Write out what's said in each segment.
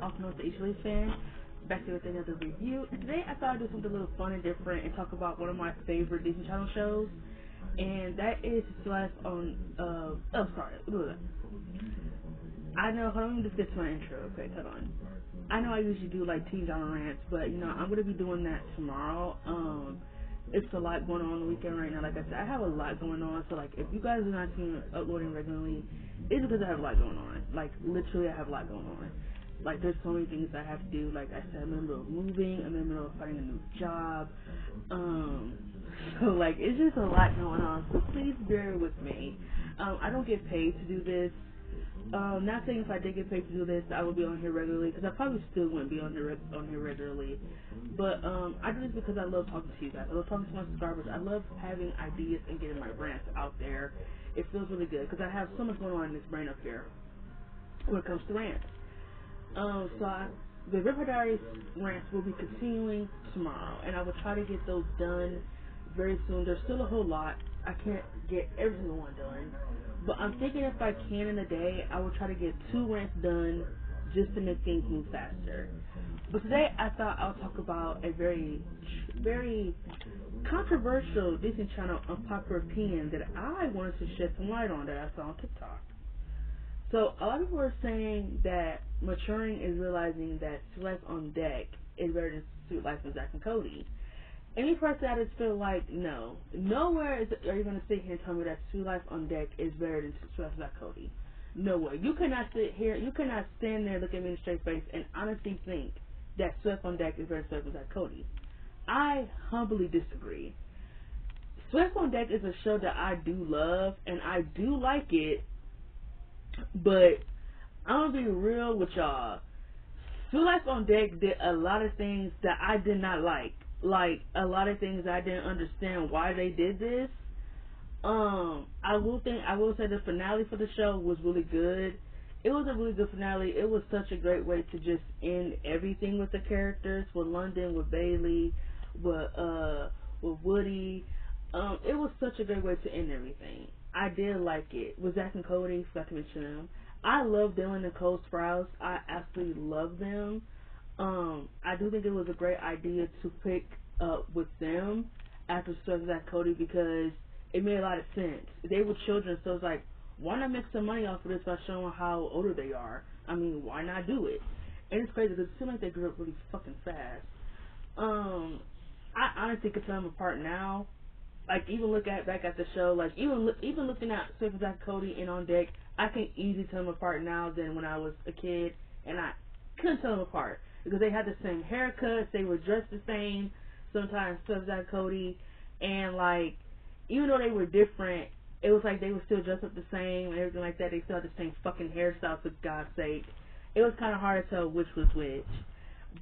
also known as the Easterly fan, back here with another review. And today I thought I'd do something a little fun and different and talk about one of my favorite Disney Channel shows, and that is Life on, I know, hold on, let me just get to my intro, okay, hold on. I know I usually do like teen genre rants, but you know, I'm going to be doing that tomorrow. It's a lot going on the weekend right now. Like I said, I have a lot going on, so like if you guys are not seeing me uploading regularly, it's because I have a lot going on. Like literally I have a lot going on. Like there's so many things I have to do. Like I said, I'm in the middle of moving, I'm in the middle of finding a new job. So like it's just a lot going on, so please bear with me. I don't get paid to do this. Not saying if I did get paid to do this, I would be on here regularly, because I probably still wouldn't be on here regularly. But I do this because I love talking to you guys. I love talking to my subscribers. I love having ideas and getting my rants out there. It feels really good because I have so much going on in this brain up here when it comes to rants. The Vampire Diaries rants will be continuing tomorrow, and I will try to get those done very soon. There's still a whole lot. I can't get every single one done, but I'm thinking if I can in a day, I will try to get 2 rants done just to make things move faster. But today, I thought I would talk about a very, very controversial Disney Channel unpopular opinion that I wanted to shed some light on that I saw on TikTok. So a lot of people are saying that maturing is realizing that Sweet Life on Deck is better than Sweet Life with Zack and Cody. Any person that just feel like, no, nowhere are you going to sit here and tell me that Sweet Life on Deck is better than Sweet Life with Zack and Cody. Nowhere. You cannot sit here, you cannot stand there, look at me in the straight face, and honestly think that Sweet Life on Deck is better than Sweet Life with Zack and Cody. I humbly disagree. Sweet Life on Deck is a show that I do love, and I do like it. But I'm gonna be real with y'all. Sweet Life on Deck did a lot of things that I did not like. Like a lot of things I didn't understand why they did this. I will say the finale for the show was really good. It was a really good finale. It was such a great way to just end everything with the characters, with London, with Bailey, with Woody. It was such a great way to end everything. I did like it. With Zack and Cody, forgot to mention them. I love Dylan and Cole Sprouse. I absolutely love them. I do think it was a great idea to pick up with them after Zack and Cody because it made a lot of sense. They were children, so it's like, why not make some money off of this by showing how older they are? I mean, why not do it? And it's crazy because it seems like they grew up really fucking fast. I honestly could tell them apart now. Like, even look back at the show, like, even looking at Zack and Cody and On Deck, I can easily tell them apart now than when I was a kid, and I couldn't tell them apart, because they had the same haircuts, they were dressed the same, sometimes Zack and Cody, and, like, even though they were different, it was like they were still dressed up the same and everything like that. They still had the same fucking hairstyles, for God's sake. It was kind of hard to tell which was which.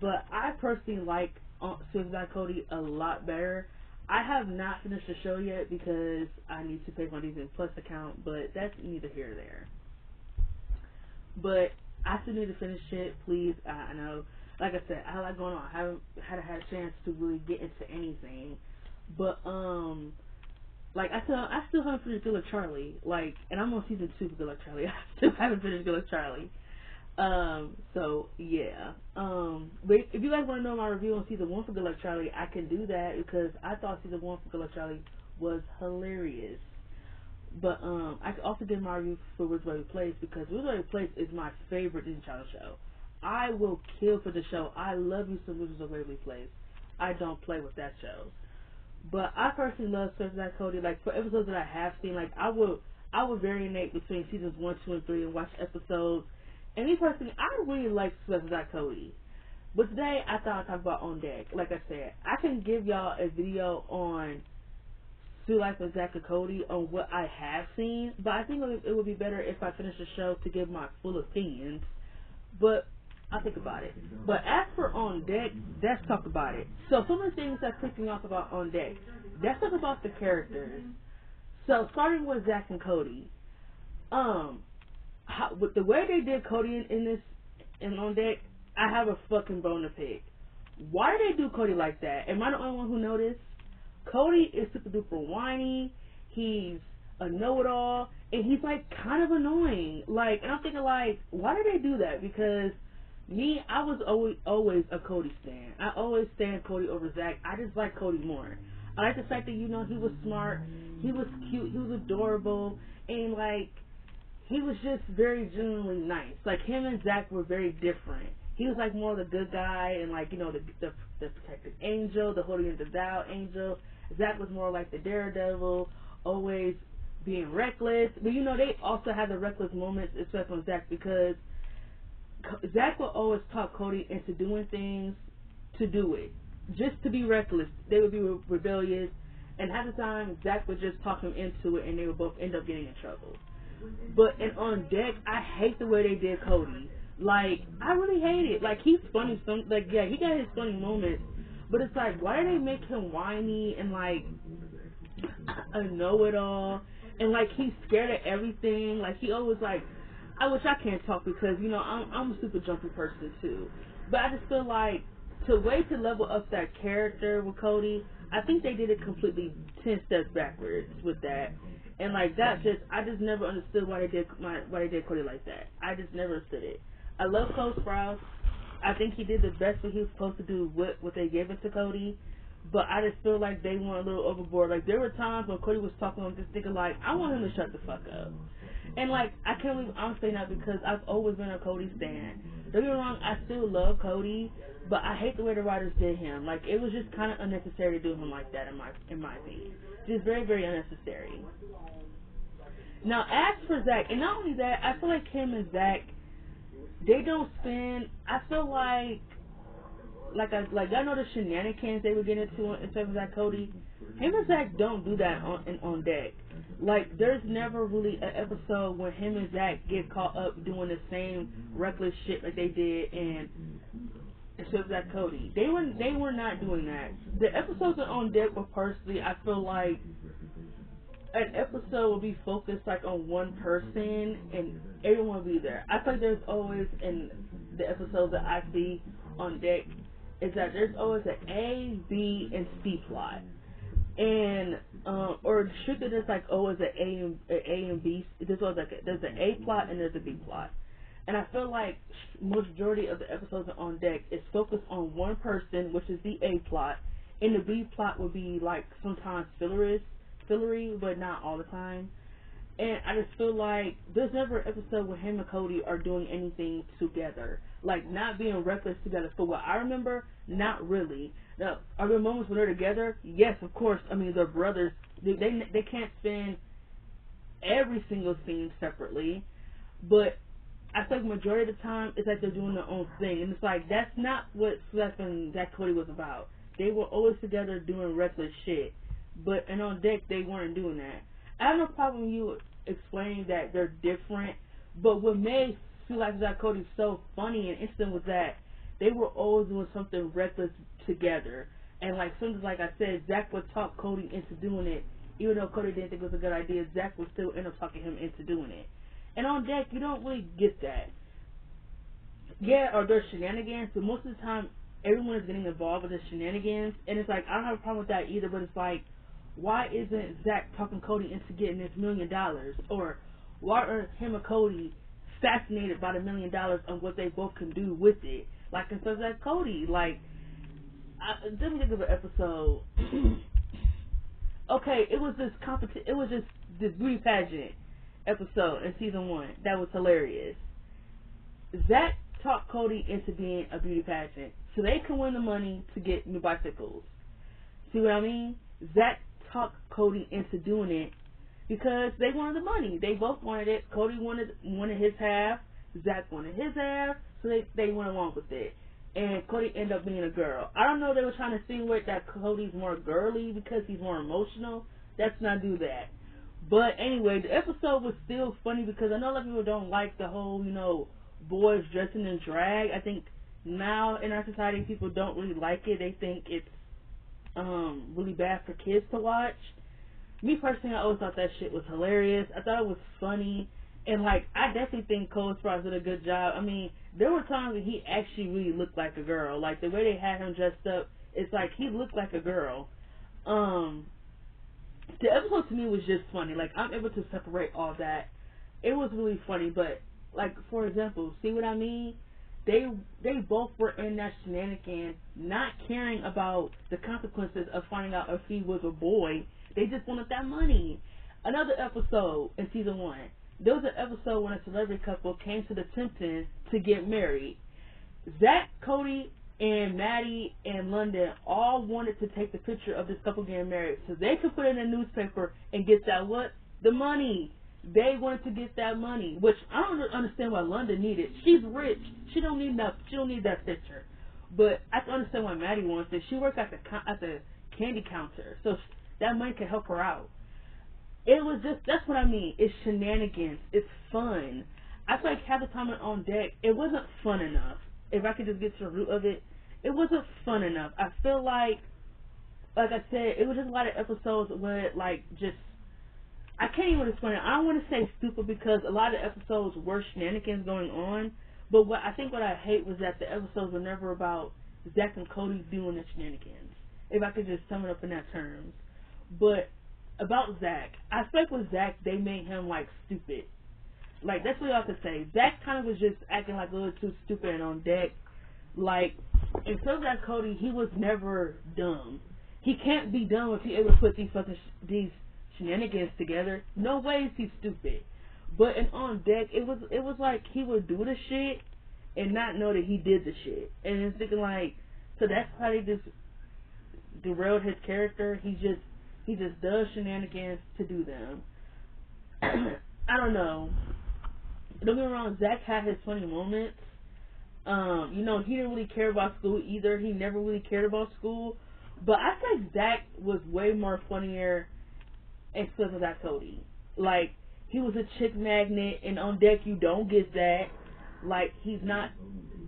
But I personally like Zack and Cody a lot better. I have not finished the show yet because I need to pay my Disney Plus account, but that's neither here nor there. But I still need to finish it, please. I know, like I said, I have a lot going on. I haven't had a chance to really get into anything. But, like, I still haven't finished Good Luck Charlie. Like, and I'm on season 2 for Good Luck Charlie. I still haven't finished Good Luck Charlie. So yeah. But if you guys want to know my review on season 1 for Good Luck Charlie, I can do that because I thought season 1 for Good Luck Charlie was hilarious. But I can also give my review for Wizard's Way Place because Wizard's Way Place is my favorite Disney Channel show. I will kill for the show. I love you some Wizard's Way Place. I don't play with that show. But I personally love Zack and Cody. Like, for episodes that I have seen, like, I will variate between seasons 1, 2, and 3 and watch episodes. And me personally, I really like Zack and Cody. But today, I thought I'd talk about On Deck. Like I said, I can give y'all a video on Sweet Life with Zack and Cody on what I have seen. But I think it would be better if I finish the show to give my full opinions. But I'll think about it. But as for On Deck, let's talk about it. So some of the things that pissed me off about On Deck, let's talk about the characters. So starting with Zack and Cody, with the way they did Cody in On Deck, I have a fucking bone to pick. Why did they do Cody like that? Am I the only one who noticed? Cody is super duper whiny. He's a know-it-all, and he's like kind of annoying. Like, and I'm thinking like, why did they do that? Because Me, I was always a Cody stan. I always stand Cody over Zack. I just like Cody more. I like the fact that he was smart, he was cute, he was adorable, and like he was just very genuinely nice. Like him and Zack were very different. He was like more the good guy and like the protected angel, the holding the thou angel. Zack was more like the daredevil, always being reckless. But they also had the reckless moments, especially on Zack, because Zack will always talk Cody into doing things to do it, just to be reckless. They would be rebellious, and half the time Zack would just talk him into it, and they would both end up getting in trouble. But and on Deck, I hate the way they did Cody. Like I really hate it. Like he's funny, he got his funny moments, but it's like why do they make him whiny and like a know-it-all, and like he's scared of everything. Like he always like, I wish I can't talk because I'm a super jumpy person too. But I just feel like to level up that character with Cody, I think they did it completely 10 steps backwards with that. And like I just never understood why they did Cody like that. I just never understood it. I love Cole Sprouse. I think he did the best what he was supposed to do with what they gave it to Cody. But I just feel like they went a little overboard. Like there were times when Cody was talking, I'm just thinking like, I want him to shut the fuck up. And like I can't believe I'm saying that because I've always been a Cody stan. Don't get me wrong, I still love Cody, but I hate the way the writers did him. Like it was just kind of unnecessary to do him like that in my opinion. Just very, very unnecessary. Now as for Zack, and not only that, I feel like him and Zack, they don't spend. I feel I know the shenanigans they would get into in terms of Zack Cody. Him and Zack don't do that on Deck. Like there's never really an episode where him and Zack get caught up doing the same reckless shit like they did in except Zack Cody. They were not doing that. The episodes on Deck were personally, I feel like an episode will be focused like on one person and everyone will be there. I feel like there's always in the episodes that I see on Deck is that there's always an A, B, and C plot. And or strictly there's like always an A and B. There's an A plot and there's a B plot. And I feel like majority of the episodes on Deck is focused on one person, which is the A plot, and the B plot would be like sometimes fillery, but not all the time. And I just feel like there's never an episode where him and Cody are doing anything together. Like, not being reckless together. For what I remember, not really. Now, are there moments when they're together? Yes, of course. I mean, they're brothers. They can't spend every single scene separately. But I think majority of the time, it's like they're doing their own thing. And it's like, that's not what Zack and Zack Cody was about. They were always together doing reckless shit. And on Deck, they weren't doing that. I have no problem with you explaining that they're different, but what made feel like Zack Cody so funny and interesting was that they were always doing something reckless together. And like something like I said, Zack would talk Cody into doing it, even though Cody didn't think it was a good idea. Zack would still end up talking him into doing it. And on Deck, you don't really get that. Yeah, are there shenanigans? But most of the time, everyone is getting involved with the shenanigans, and it's like I don't have a problem with that either. But it's like, why isn't Zack talking Cody into getting this $1 million? Or why are him and Cody fascinated by the $1 million and what they both can do with it? Like instead of that Cody, like let me think of an episode. Okay, it was this It was just this beauty pageant episode in season 1 that was hilarious. Zack talked Cody into being a beauty pageant so they can win the money to get new bicycles. See what I mean? Zack talked Cody into doing it because they wanted the money. They both wanted it. Cody wanted his half. Zack wanted his half. So they went along with it. And Cody ended up being a girl. I don't know if they were trying to insinuate that Cody's more girly because he's more emotional. Let's not do that. But anyway, the episode was still funny because I know a lot of people don't like the whole, boys dressing in drag. I think now in our society people don't really like it. They think it's really bad for kids to watch. Me personally, I always thought that shit was hilarious. I thought it was funny. And like, I definitely think Cole Sprouse did a good job. I mean, there were times when he actually really looked like a girl. Like the way they had him dressed up, it's like he looked like a girl. The episode to me was just funny. Like I'm able to separate all that. It was really funny, but like for example, see what I mean? they both were in that shenanigans, not caring about the consequences of finding out if he was a boy. They just wanted that money. Another episode in season 1. There was an episode when a celebrity couple came to the Tempton to get married. Zack, Cody, and Maddie and London all wanted to take the picture of this couple getting married so they could put it in a newspaper and get that what? The money. They wanted to get that money, which I don't understand why London needed. She's rich. She don't need that picture. But I can understand why Maddie wants it. She works at the candy counter, so that money can help her out. It was just, that's what I mean. It's shenanigans. It's fun. I feel like half the time on deck, it wasn't fun enough. If I could just get to the root of it, it wasn't fun enough. I feel like I said, it was just a lot of episodes where it, like, just, I can't even explain it. I don't want to say stupid because a lot of episodes were shenanigans going on, but what I hate was that the episodes were never about Zack and Cody doing the shenanigans. If I could just sum it up in that terms. But about Zack, I feel like with Zack, they made him, like, stupid. Like, that's what I could say. Zack kind of was just acting like a little too stupid and on deck. Like, instead of that Cody, he was never dumb. He can't be dumb if he ever put these shenanigans together. No way is he stupid. But in on deck, it was like he would do the shit and not know that he did the shit. And it's thinking like, so that's how they just derailed his character. He just does shenanigans to do them. I don't know. Don't get me wrong, Zack had his funny moments. He didn't really care about school either. He never really cared about school. But I think Zack was way more funnier except for that Cody. Like, he was a chick magnet, and on deck you don't get that. Like, he's not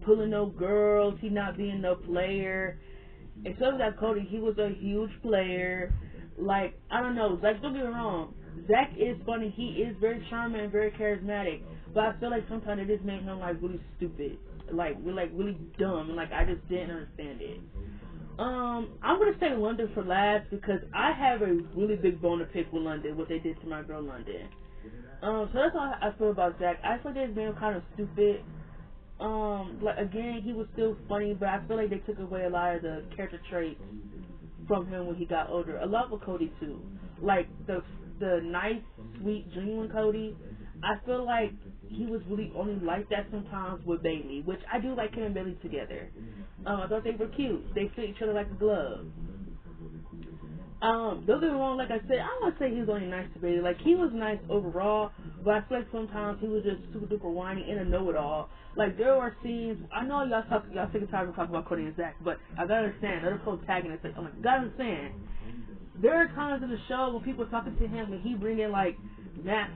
pulling no girls. He's not being no player. Except for that Cody, he was a huge player. Like, I don't know. Like, don't get me wrong. Zack is funny. He is very charming and very charismatic. But I feel like sometimes it just made him, like, really stupid. Like, really dumb. And, like, I just didn't understand it. I'm going to say London for last because I have a really big bone to pick with London, what they did to my girl London. So that's how I feel about Zack. I feel like they made him kind of stupid. Like, again, he was still funny, but I feel like they took away a lot of the character traits from him when he got older. A lot with Cody, too. Like, the nice, sweet, genuine Cody, I feel like he was really only like that sometimes with Bailey, which I do like him and Bailey together. I thought they were cute. They fit each other like a glove. Don't get me wrong, like I said, I don't want to say he was only nice to Bailey. Like, he was nice overall, but I feel like sometimes he was just super duper whiny and a know-it-all. Like, there were scenes, I know y'all sick and tired of talking about Cody and Zack, but I gotta understand, they're protagonists. I'm like, gotta understand. There are times in the show when people are talking to him and he bring in like math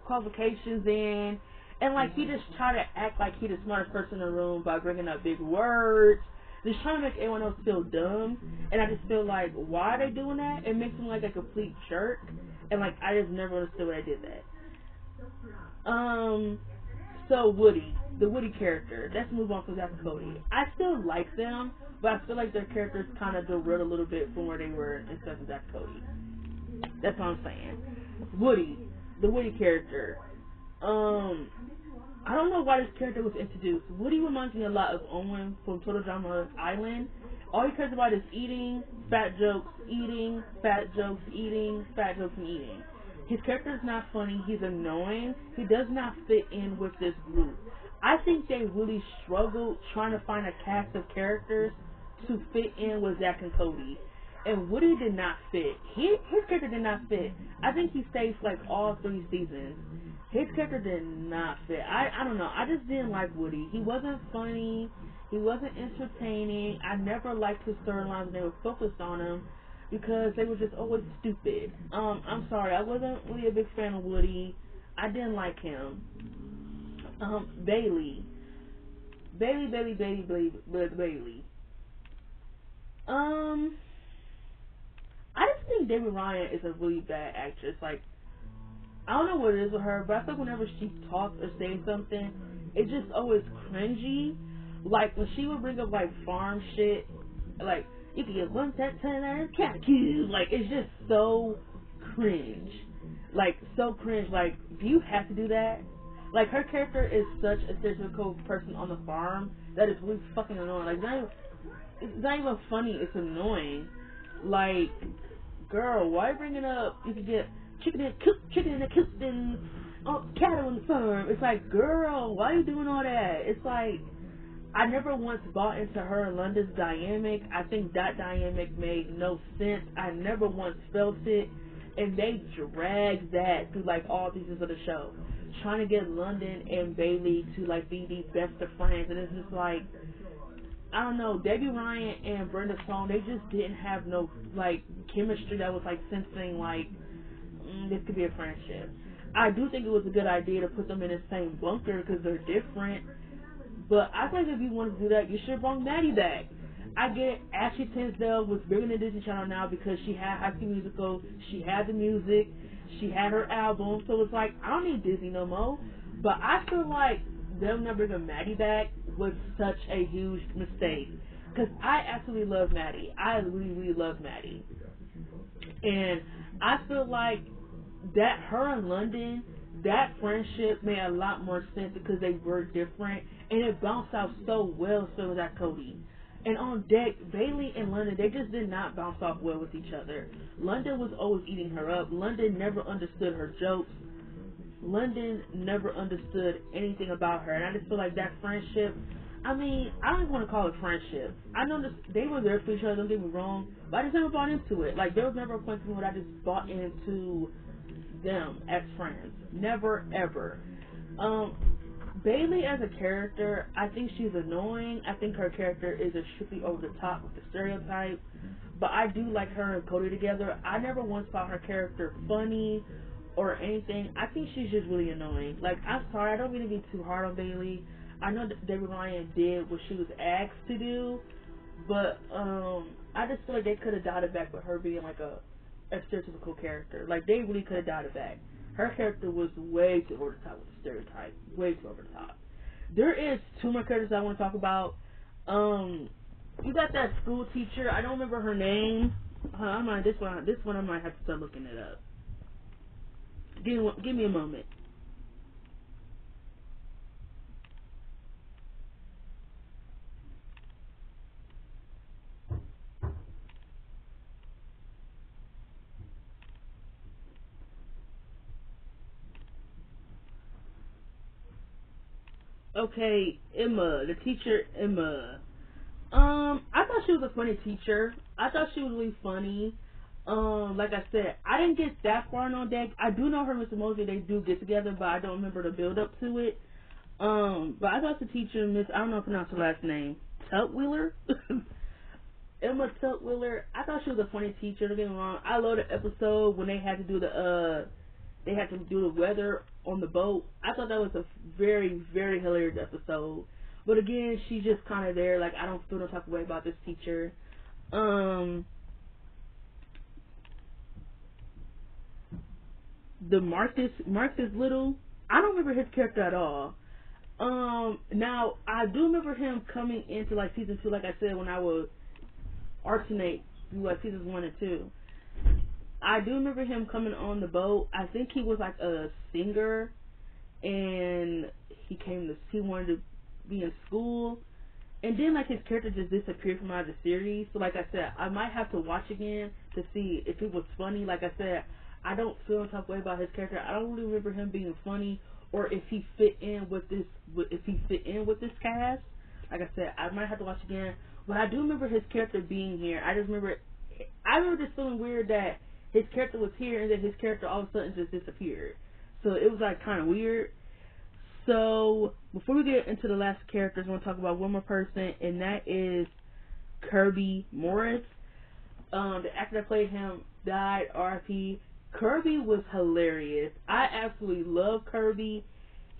qualifications in, and like he just try to act like he the smartest person in the room by bringing up big words, just trying to make everyone else feel dumb. And I just feel like, why are they doing that? It makes him like a complete jerk, and like I just never understood why they did that. So Woody, the Woody character. Let's move on to Zack and Cody. I still like them, but I feel like their characters kind of derailed a little bit from where they were in stuff with Zack and Cody. That's what I'm saying. Woody, the Woody character. I don't know why this character was introduced. Woody reminds me a lot of Owen from Total Drama Island. All he cares about is eating, fat jokes, eating, fat jokes, eating, fat jokes, and eating. His character is not funny. He's annoying. He does not fit in with this group. I think they really struggled trying to find a cast of characters to fit in with Zack and Cody. And Woody did not fit. His character did not fit. I think he stayed for like all 3 seasons. His character did not fit. I don't know. I just didn't like Woody. He wasn't funny. He wasn't entertaining. I never liked his storylines when they were focused on him, because they were just always stupid. I'm sorry, I wasn't really a big fan of Woody. I didn't like him. Bailey. I just think Debbie Ryan is a really bad actress. Like, I don't know what it is with her, but I feel like whenever she talks or says something, it's just always cringy. Like, when she would bring up, like, farm shit, like, you can get 1 10 cat cube. Like, it's just so cringe. Like, so cringe. Like, do you have to do that? Like, her character is such a stereotypical person on the farm that is really fucking annoying. Like, it's not even funny, it's annoying. Like, girl, why bring it up? You could get chicken in the coop and cattle on the farm. It's like, girl, why are you doing all that? It's like, I never once bought into her and London's dynamic. I think that dynamic made no sense. I never once felt it. And they dragged that through like all seasons of the show. Trying to get London and Bailey to like be the best of friends. And it's just like, I don't know, Debbie Ryan and Brenda Song, they just didn't have no like chemistry that was like sensing like this could be a friendship. I do think it was a good idea to put them in the same bunker because they're different. But I think if you want to do that, you should bring Maddie back. I get Ashley Tisdale was bigger than Disney Channel now because she had High School Musical, she had the music, she had her album. So it's like, I don't need Disney no more. But I feel like them not bringing Maddie back was such a huge mistake. Because I absolutely love Maddie. I really, really love Maddie. And I feel like that her and London, that friendship made a lot more sense because they were different. And it bounced out so well, so was that Cody. And on deck, Bailey and London, they just did not bounce off well with each other. London was always eating her up. London never understood her jokes. London never understood anything about her. And I just feel like that friendship, I mean, I don't even want to call it friendship. I know they were there for each other, don't get me wrong, but I just never bought into it. Like, there was never a point to me where I just bought into them as friends. Never, ever. Bailey as a character, I think she's annoying. I think her character is strictly over the top with the stereotype. But I do like her and Cody together. I never once found her character funny or anything. I think she's just really annoying. Like, I'm sorry, I don't mean to be too hard on Bailey. I know that Debbie Ryan did what she was asked to do, but I just feel like they could have dialed it back with her being like a stereotypical character. Like, they really could have dialed it back. Her character was way too over the top with the stereotype. Way too over the top. There is two more characters I want to talk about. You got that school teacher. I don't remember her name. This one I might have to start looking it up. Give me a moment. Okay, Emma, the teacher Emma. I thought she was a funny teacher. I thought she was really funny. Like I said, I didn't get that far on deck. I do know her and Mr. Mosley, they do get together, but I don't remember the build up to it. But I thought the teacher, I don't know how to pronounce her last name, Tutwheeler? Emma Tutwheeler. I thought she was a funny teacher, don't get me wrong. I love the episode when they had to do the weather on the boat. I thought that was a very, very hilarious episode. But again, she's just kind of there. Like, I don't feel no type of way about this teacher. The Marcus Little, I don't remember his character at all. Now, I do remember him coming into, like, season 2, like I said, when I would alternate through, like, seasons 1 and 2. I do remember him coming on the boat. I think he was, like, a singer, and he wanted to be in school, and then, like, his character just disappeared from out of the series. So, like I said, I might have to watch again to see if it was funny. Like I said, I don't feel some type of way about his character. I don't really remember him being funny, or if he fit in with this cast. Like I said, I might have to watch again. But I do remember his character being here. I remember just feeling weird that his character was here and then his character all of a sudden just disappeared. So it was like kind of weird. So before we get into the last characters, I want to talk about one more person, and that is Kirby Morris. The actor that played him died, R.I.P. Kirby was hilarious. I absolutely love Kirby.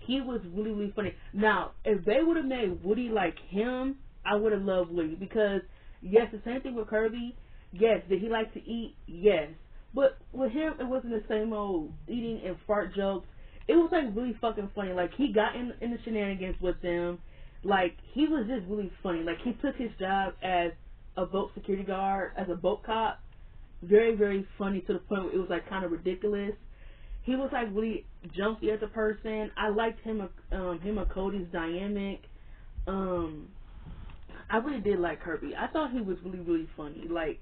He was really, really funny. Now, if they would have made Woody like him, I would have loved Woody. Because, yes, the same thing with Kirby. Yes, did he like to eat? Yes. But with him, it wasn't the same old eating and fart jokes. It was, like, really fucking funny. Like, he got in the shenanigans with them. Like, he was just really funny. Like, he took his job as a boat security guard, as a boat cop. Very, very funny to the point where it was, like, kind of ridiculous. he was like really jumpy as a person. I liked him and Cody's dynamic. I really did like Kirby. I thought he was really, really funny. Like,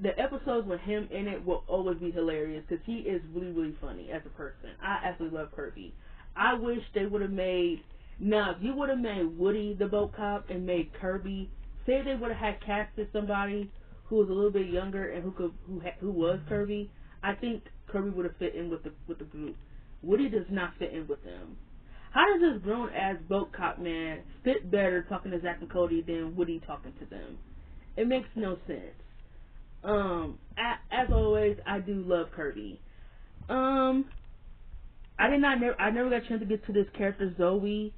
the episodes with him in it will always be hilarious because he is really, really funny as a person. I absolutely love Kirby. I wish they would have made, now if you would have made Woody the boat cop and made Kirby, say they would have had casted somebody who was a little bit younger and who was Kirby, I think Kirby would have fit in with the group. Woody does not fit in with them. How does this grown ass boat cop man fit better talking to Zack and Cody than Woody talking to them? It makes no sense. As always, I do love Kirby. I never got a chance to get to this character Zoe.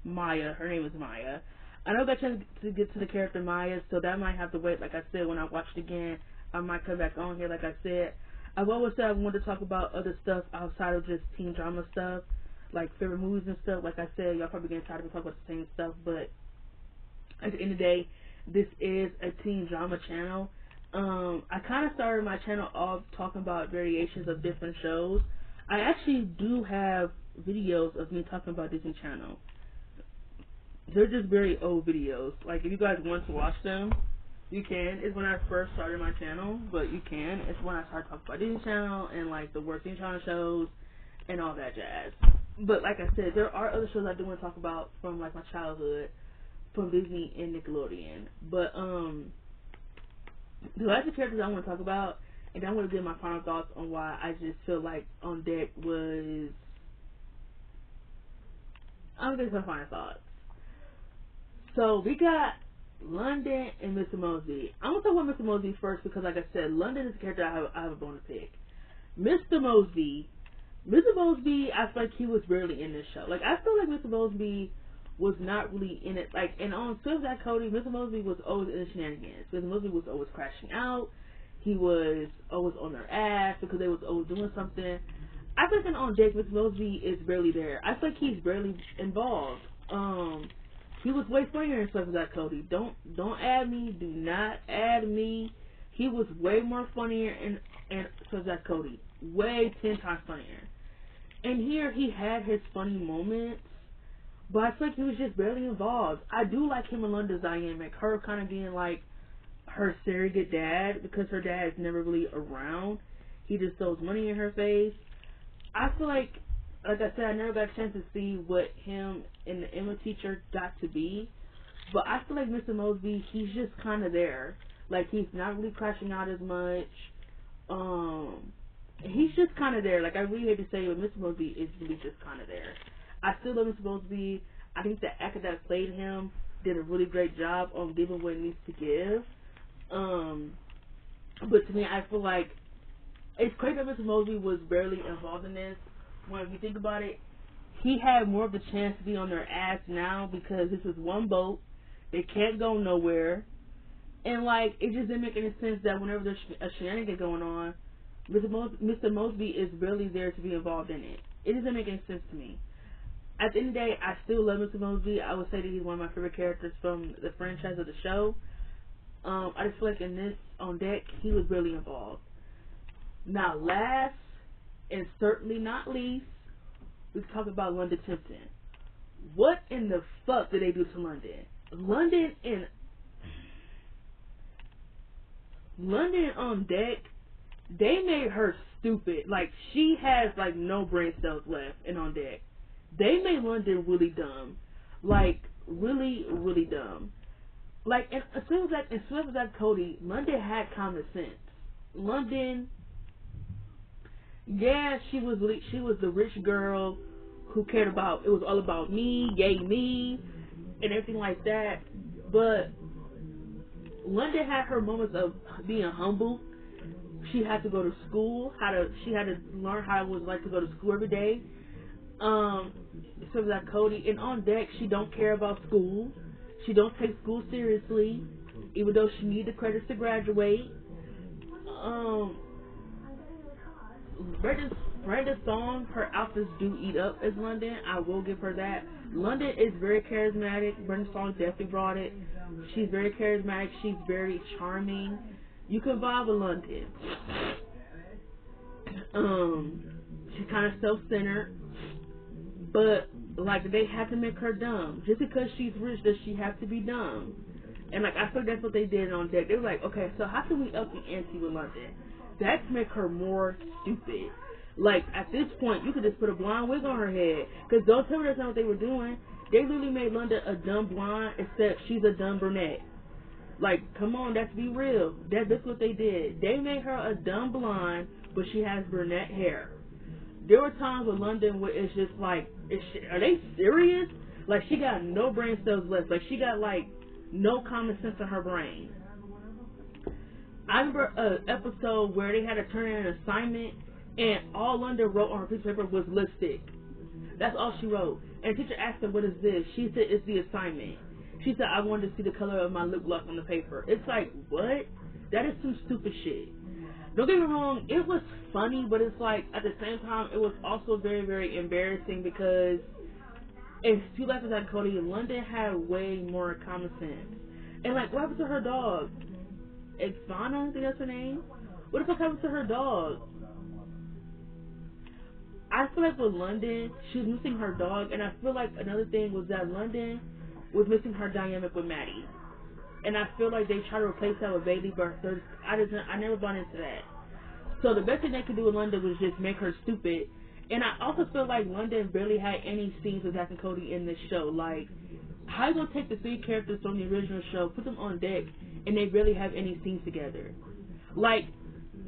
Maya. Her name is Maya. I never got a chance to get to the character Maya, so that might have to wait. Like I said, when I watch it again, I might come back on here. Like I said, I've always said I wanted to talk about other stuff outside of just teen drama stuff, like favorite movies and stuff. Like I said, y'all probably getting tired of me talking about the same stuff, but at the end of the day, this is a teen drama channel. I kind of started my channel off talking about variations of different shows. I actually do have videos of me talking about Disney Channel. They're just very old videos. Like, if you guys want to watch them, you can. It's when I first started my channel, but you can. It's when I started talking about Disney Channel and, like, the worst Disney Channel shows and all that jazz. But, like I said, there are other shows I do want to talk about from, like, my childhood, from Disney and Nickelodeon. But, that's the characters I want to talk about, and I want to give my final thoughts on why I just feel like On Deck was... I'm going to give my final thoughts. So, we got London and Mr. Mosby. I'm going to talk about Mr. Mosby first because, like I said, London is the character I have a bone to pick. Mr. Mosby, I feel like he was barely in this show. Like, I feel like Mr. Mosby was not really in it. Like, and on Zack Cody, Mr. Mosby was always in the shenanigans. Mr. Mosby was always crashing out. He was always on their ass because they was always doing something. I think on Jake, Mr. Mosby is barely there. I feel like he's barely involved. He was way funnier in stuff with Zack Cody. Don't add me. Do not add me. He was way more funnier in Zack Cody. Way 10 times funnier. And here he had his funny moments, but I feel like he was just barely involved. I do like him and London's dynamic. Her kind of being like her surrogate dad because her dad is never really around. He just throws money in her face. I feel like I said, I never got a chance to see what him and the Emma teacher got to be. But I feel like Mr. Mosby, he's just kind of there. Like, he's not really crashing out as much. He's just kind of there. Like, I really hate to say it, but Mr. Mosby is really just kind of there. I still love Mr. Mosby. I think the actor that played him did a really great job on giving what it needs to give. But to me, I feel like it's crazy that Mr. Mosby was barely involved in this. When if you think about it, he had more of a chance to be on their ass now because this is one boat. They can't go nowhere. And, like, it just didn't make any sense that whenever there's a shenanigan going on, Mr. Mosby is barely there to be involved in it. It doesn't make any sense to me. At the end of the day, I still love Mr. Mosby. I would say that he's one of my favorite characters from the franchise of the show. I just feel like in this On Deck, he was really involved. Now, last and certainly not least, we talk about London Tipton. What in the fuck did they do to London? London On Deck, they made her stupid. Like, she has, like, no brain cells left in On Deck. They made London really dumb. Like, really, really dumb. Like, as soon as Zack Cody, London had common sense. London, yeah, she was the rich girl who cared about, it was all about me, yay me, and everything like that. But London had her moments of being humble. She had to go to school, she had to learn how it was like to go to school every day. So that Cody, and On Deck, she don't care about school. She don't take school seriously, even though she need the credits to graduate. Brenda's song, her outfits do eat up as London. I will give her that. London is very charismatic. Brenda's song definitely brought it. She's very charismatic. She's very charming. You can vibe with London. She's kind of self-centered, but like they have to make her dumb. Just because she's rich, does she have to be dumb? And like I feel that's what they did on Deck. They were like, okay, so how can we up the ante with London? That's make her more stupid. Like at this point, you could just put a blonde wig on her head. Cause don't tell me that's not what they were doing. They literally made London a dumb blonde, except she's a dumb brunette. Like, come on, let's be real. That's what they did. They made her a dumb blonde, but she has brunette hair. There were times with London where it's just like, are they serious? Like, she got no brain cells left. Like, she got, like, no common sense in her brain. I remember an episode where they had to turn in an assignment, and all London wrote on her piece of paper was lipstick. That's all she wrote. And the teacher asked her, what is this? She said, it's the assignment. She said, I wanted to see the color of my lip gloss on the paper. It's like, what? That is some stupid shit. Don't get me wrong, it was funny, but it's like, at the same time, it was also very, very embarrassing because in Two Lives Without Cody, London had way more common sense. And like, what happened to her dog? Exana, I think that's her name? What the fuck happened to her dog? I feel like with London, she was missing her dog, and I feel like another thing was that London was missing her dynamic with Maddie. And I feel like they try to replace that with Bailey, but I never bought into that. So the best thing they could do with London was just make her stupid. And I also feel like London barely had any scenes with Zack and Cody in this show. Like, how you gonna take the three characters from the original show, put them on Deck, and they barely have any scenes together? Like,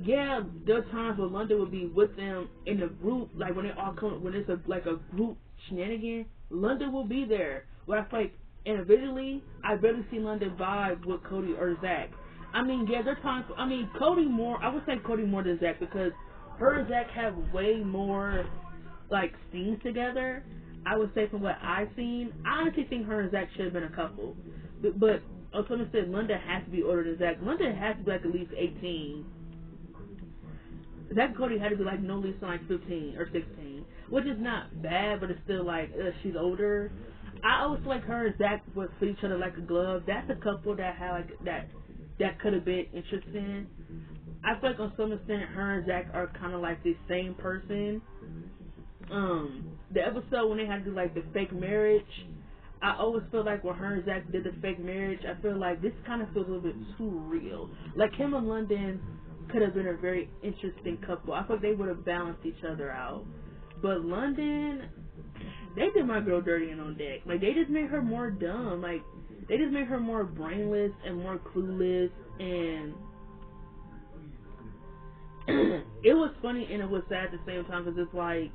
yeah, there are times where London would be with them in the group, like when they all come, when it's like a group shenanigan, London will be there. But I feel like individually, I barely see London vibe with Cody or Zack. I mean, yeah, there are times, I mean, Cody more, I would say Cody more than Zack because her and Zack have way more, like, scenes together. I would say from what I've seen, I honestly think her and Zack should have been a couple. But someone said London has to be older than Zack. London has to be like at least 18. Zack and Cody had to be like no less than like 15 or 16, which is not bad, but it's still like she's older. I always feel like her and Zack would fit each other like a glove. That's a couple that had like that could have been interesting. I feel like on some extent, her and Zack are kind of like the same person. The episode when they had to do like the fake marriage, I always feel like when her and Zack did the fake marriage, I feel like this kind of feels a little bit too real. Like him and London could have been a very interesting couple. I feel like they would have balanced each other out. But London, they did my girl dirty and on Deck. Like they just made her more dumb. Like they just made her more brainless and more clueless. And it was funny and it was sad at the same time because it's like,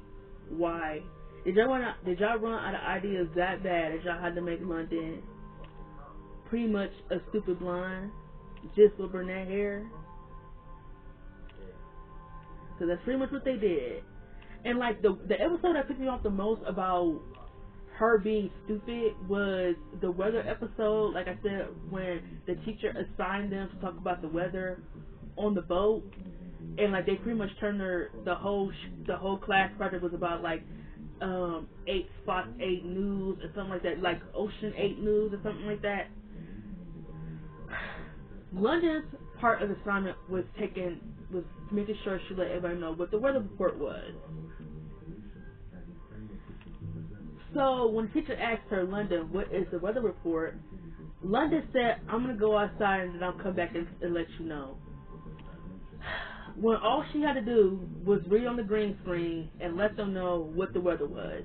why? Did y'all run out of ideas that bad that y'all had to make London pretty much a stupid blonde just with brunette hair? Because that's pretty much what they did. And like the episode that pissed me off the most about her being stupid was the weather episode. Like I said, when the teacher assigned them to talk about the weather on the boat, and like they pretty much turned the whole class project was about like 8 Fox 8 News or something like that, like Ocean 8 News or something like that. London's part of the assignment was making sure she let everybody know what the weather report was. So when the teacher asked her, London, what is the weather report? London said, I'm going to go outside and then I'll come back and let you know. When all she had to do was read on the green screen and let them know what the weather was.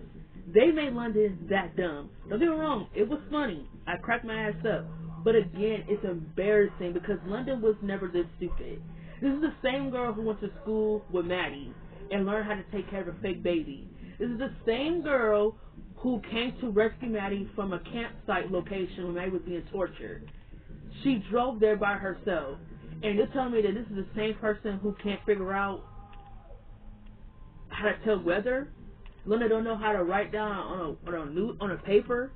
They made London that dumb. Don't get me wrong, it was funny. I cracked my ass up. But again, it's embarrassing because London was never this stupid. This is the same girl who went to school with Maddie and learned how to take care of a fake baby. This is the same girl who came to rescue Maddie from a campsite location when Maddie was being tortured. She drove there by herself. And you're telling me that this is the same person who can't figure out how to tell weather? London don't know how to write down on a paper?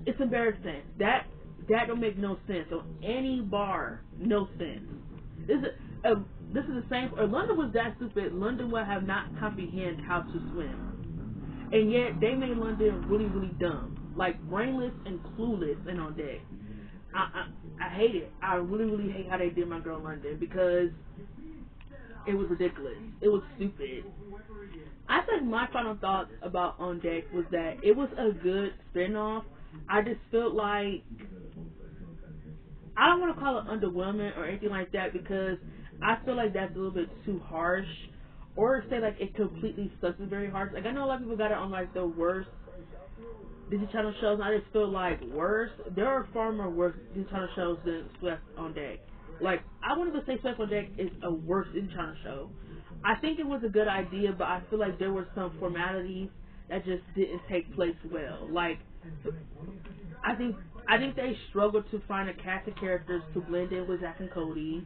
It's embarrassing. That don't make no sense on any bar. No sense. This is the same. If London was that stupid, London would have not comprehend how to swim. And yet they made London really, really dumb, like brainless and clueless and on Deck. I hate it. I really, really hate how they did my girl London because It was ridiculous. It was stupid. I think my final thoughts about On Deck was that it was a good spinoff. I just felt like I don't want to call it underwhelming or anything like that because I feel like that's a little bit too harsh. Or say like it completely sucks is very harsh. Like I know a lot of people got it on like the worst Disney Channel shows. And I just feel like worse. There are far more worse Disney Channel shows than Swept on Deck. Like I wouldn't even say Swept on Deck is a worse Disney Channel show. I think it was a good idea, but I feel like there were some formalities that just didn't take place well. Like I think they struggled to find a cast of characters to blend in with Zack and Cody.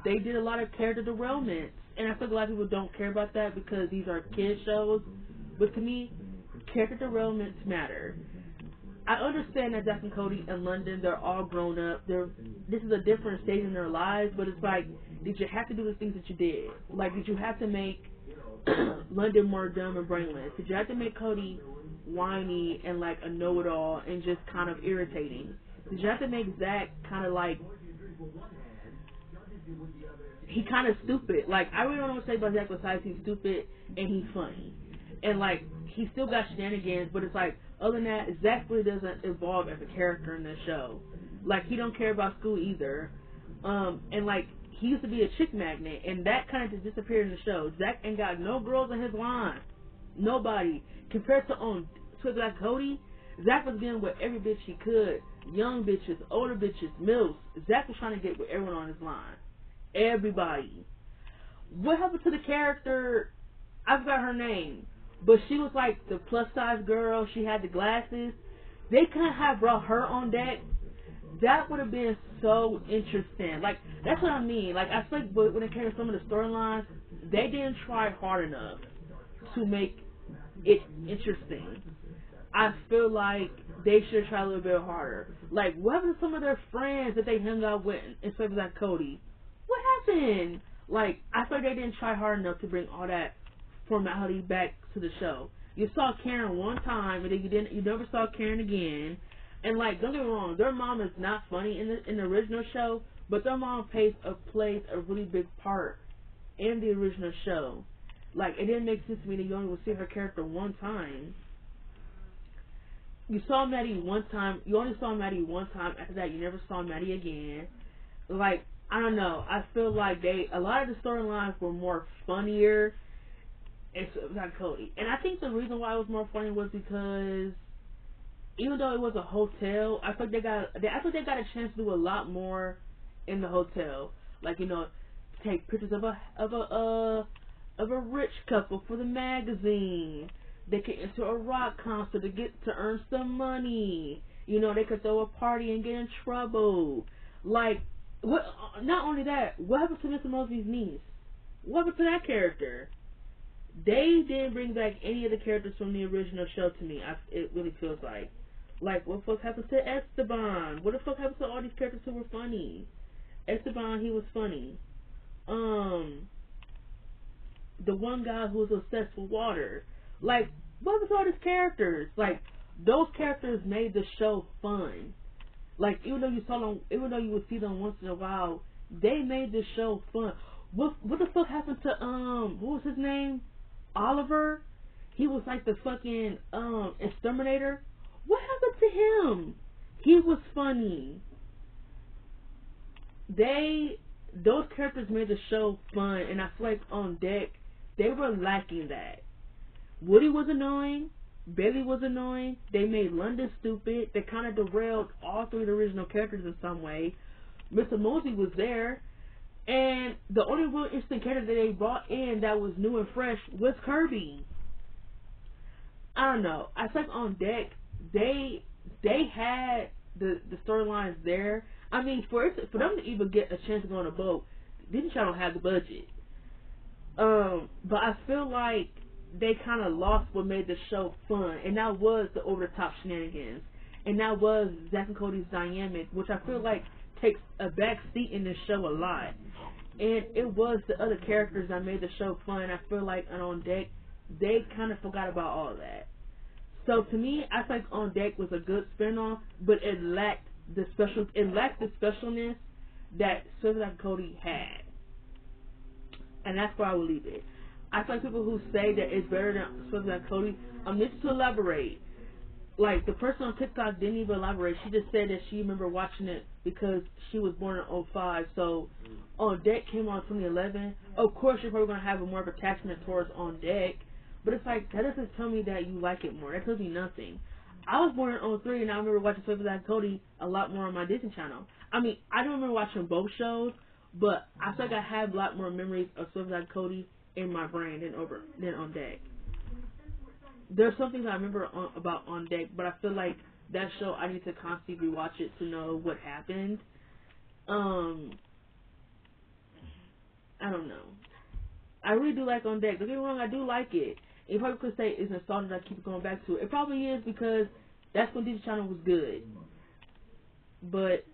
They did a lot of character derailments, and I feel like a lot of people don't care about that because these are kid shows. But to me, character derailments matter. I understand that Zack and Cody in London, they're all grown up. This is a different stage in their lives, but it's like, did you have to do the things that you did? Like, did you have to make London more dumb and brainless? Did you have to make Cody whiny and like a know-it-all and just kind of irritating? Did you have to make Zack kind of like he kind of stupid? Like I really don't know what to say about Zack besides he's stupid and he's funny and like he still got shenanigans, but it's like other than that, Zack really doesn't evolve as a character in the show. Like he don't care about school either, and like he used to be a chick magnet, and that kind of just disappeared in the show. Zack ain't got no girls in his line. Nobody. Compared to on Zack Cody, Zack was getting with every bitch he could. Young bitches, older bitches, MILFs. Zack was trying to get with everyone on his line. Everybody. What happened to the character? I forgot her name. But she was like the plus size girl. She had the glasses. They couldn't have brought her on deck. That would have been so interesting. Like, that's what I mean. Like, I feel like when it came to some of the storylines, they didn't try hard enough to make it interesting. I feel like they should try a little bit harder. Like, what happened to some of their friends that they hung out with instead of like Cody? What happened? Like, I feel like they didn't try hard enough to bring all that formality back to the show. You saw Karen one time, and then you never saw Karen again. And like, don't get me wrong, their mom is not funny in the original show, but their mom plays a really big part in the original show. Like, it didn't make sense to me that you only would see her character one time. You saw Maddie one time. You only saw Maddie one time. After that, you never saw Maddie again. Like, I don't know. I feel like a lot of the storylines were more funnier. It's like Cody, and I think the reason why it was more funny was because even though it was a hotel, I think they got a chance to do a lot more in the hotel. Like, you know, take pictures of a rich couple for the magazine. They could enter a rock concert to earn some money. You know, they could throw a party and get in trouble. Like, what? Not only that, what happened to Mr. Mosby's niece? What happened to that character? They didn't bring back any of the characters from the original show to me. It really feels like. Like, what the fuck happened to Esteban? What the fuck happened to all these characters who were funny? Esteban, he was funny. The one guy who was obsessed with water. Like, what was all these characters? Like, those characters made the show fun. Like, even though you would see them once in a while, they made the show fun. What the fuck happened to what was his name? Oliver? He was like the fucking exterminator. What happened to him? He was funny. Those characters made the show fun, and I feel like on deck they were lacking that. Woody was annoying. Bailey was annoying. They made London stupid. They kind of derailed all three of the original characters in some way. Mr. Mosby was there. And the only real interesting character that they brought in that was new and fresh was Kirby. I don't know. I think on deck, they had the storylines there. I mean, for them to even get a chance to go on a boat, Disney Channel had the budget. But I feel like they kind of lost what made the show fun, and that was the over-the-top shenanigans, and that was Zack and Cody's dynamic, which I feel like takes a back seat in this show a lot. And it was the other characters that made the show fun. I feel like On Deck, they kind of forgot about all of that. So to me, I think On Deck was a good spinoff, but it lacked the specialness that Zack and Cody had. And that's where I will leave it. I feel like people who say that it's better than Swift than Cody, this to elaborate. Like, the person on TikTok didn't even elaborate. She just said that she remember watching it because she was born in '05. So, On Deck came out in 2011. Of course, you're probably going to have a more of attachment towards On Deck. But it's like, that doesn't tell me that you like it more. That tells me nothing. I was born in '03, and I remember watching Swift and Cody a lot more on my Disney Channel. I mean, I don't remember watching both shows, but I feel like I have a lot more memories of Swift and Cody in my brain than On Deck. There's some things I remember about On Deck, but I feel like that show I need to constantly rewatch it to know what happened. I don't know. I really do like On Deck. Don't get me wrong, I do like it. You probably could say it's nostalgic that I keep going back to it. It probably is because that's when Disney Channel was good. But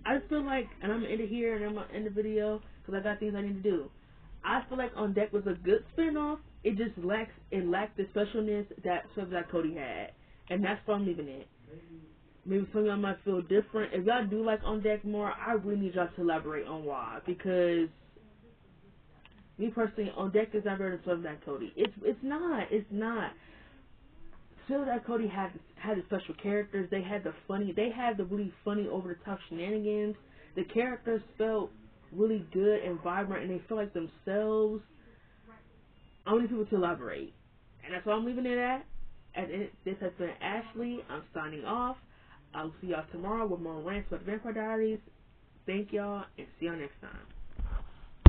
I just feel like, and I'm gonna end it here and I'm gonna end the video because I got things I need to do. I feel like On Deck was a good spinoff. It just lacked the specialness that Swift Like Cody had, and that's why I'm leaving it. Maybe some of y'all might feel different. If y'all do like On Deck more, I really need y'all to elaborate on why. Because me personally, On Deck is not better than Swift Like Cody. It's not. Swift Like Cody had the special characters. They had the really funny over the top shenanigans. The characters felt really good and vibrant, and they feel like themselves. I want people to elaborate, and that's why I'm leaving it at. This has been Ashley. I'm signing off. I'll see y'all tomorrow with more rants about Vampire Diaries. Thank y'all, and see y'all next time.